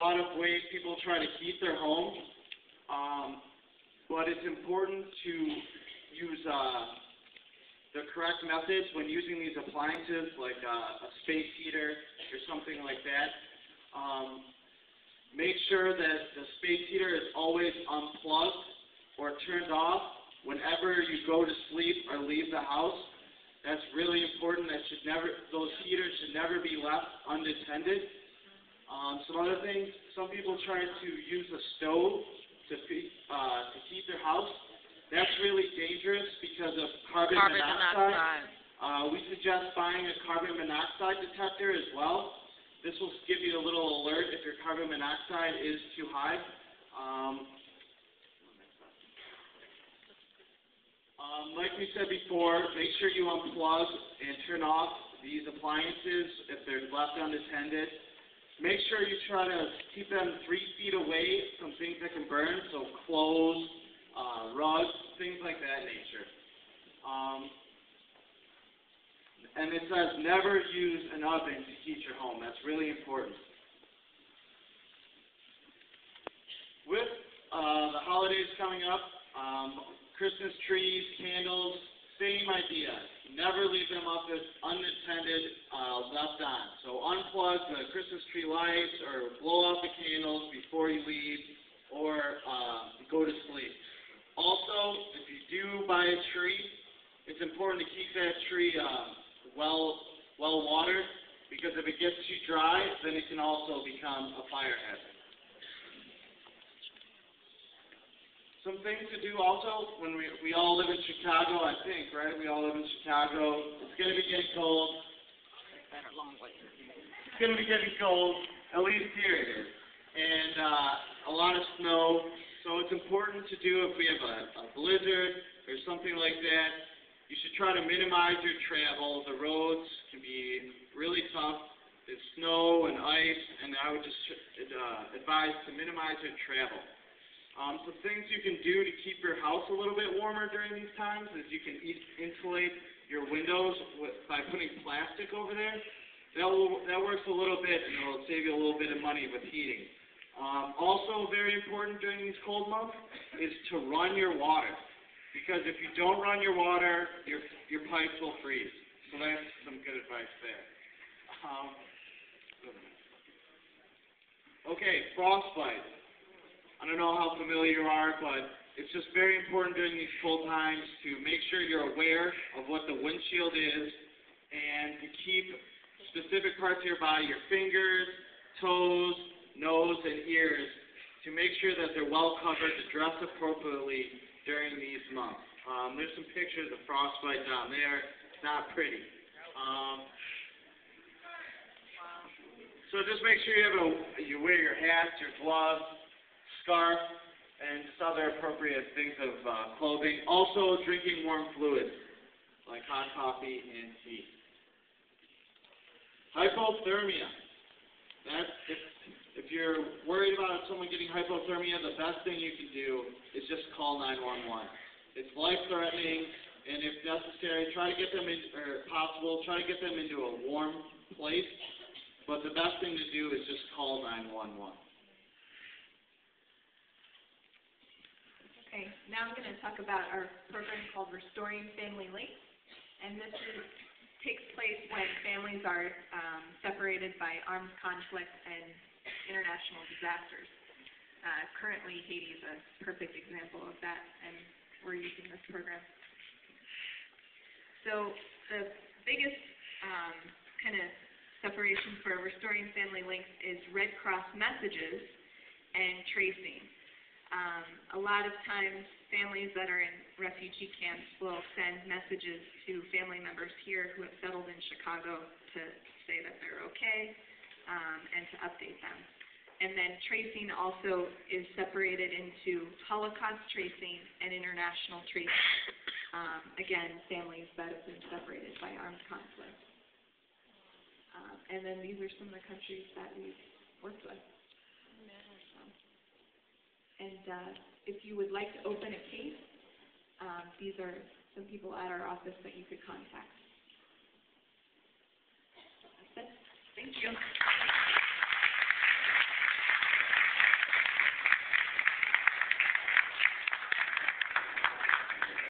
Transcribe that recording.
A lot of ways people try to heat their home, but it's important to use the correct methods when using these appliances, like a space heater or something like that. Make sure that the space heater is always unplugged or turned off whenever you go to sleep or leave the house. That's really important. Those heaters should never be left unattended. Some other things, some people try to use a stove to heat their house. That's really dangerous because of carbon monoxide. We suggest buying a carbon monoxide detector as well. This will give you a little alert if your carbon monoxide is too high. Like we said before, make sure you unplug and turn off these appliances if they're left unattended. Make sure you try to keep them 3 feet away from things that can burn, so clothes, rugs, things like that nature. And it says never use an oven to heat your home. That's really important. With the holidays coming up, Christmas trees, candles, same idea. Never leave them up as unattended, left on. So unplug the Christmas tree lights or blow out the candles before you leave or go to sleep. Also, if you do buy a tree, it's important to keep that tree well watered, because if it gets too dry, then it can also become a fire hazard. Some things to do also when we all live in Chicago, I think, right? We all live in Chicago. It's going to be getting cold. It's going to be getting cold. At least here it is. And a lot of snow. So it's important to do if we have a blizzard or something like that. You should try to minimize your travel. The roads can be really tough. There's snow and ice, and I would just advise to minimize your travel. Some things you can do to keep your house a little bit warmer during these times is you can insulate your windows by putting plastic over there. That works a little bit, and it'll save you a little bit of money with heating. Also very important during these cold months is to run your water, because if you don't run your water, your pipes will freeze. So that's some good advice there. Okay, frostbite. I don't know how familiar you are, but it's just very important during these cold times to make sure you're aware of what the windshield is and to keep specific parts of your body, your fingers, toes, nose, and ears, to make sure that they're well covered, to dress appropriately during these months. There's some pictures of frostbite down there. It's not pretty. So just make sure you wear your hats, your gloves, scarf, and just other appropriate things of clothing. Also, drinking warm fluids, like hot coffee and tea. Hypothermia. If you're worried about someone getting hypothermia, the best thing you can do is just call 911. It's life-threatening, and if necessary, try to get them try to get them into a warm place. But the best thing to do is just call 911. Okay, now I'm going to talk about our program called Restoring Family Links, and this takes place when families are separated by armed conflict and international disasters. Currently, Haiti is a perfect example of that, and we're using this program. So the biggest kind of separation for Restoring Family Links is Red Cross messages and tracing. A lot of times, families that are in refugee camps will send messages to family members here who have settled in Chicago to say that they're okay and to update them. And then tracing also is separated into Holocaust tracing and international tracing. Again, families that have been separated by armed conflict. And then these are some of the countries that we've worked with. And if you would like to open a case, these are some people at our office that you could contact. That's it. Thank you.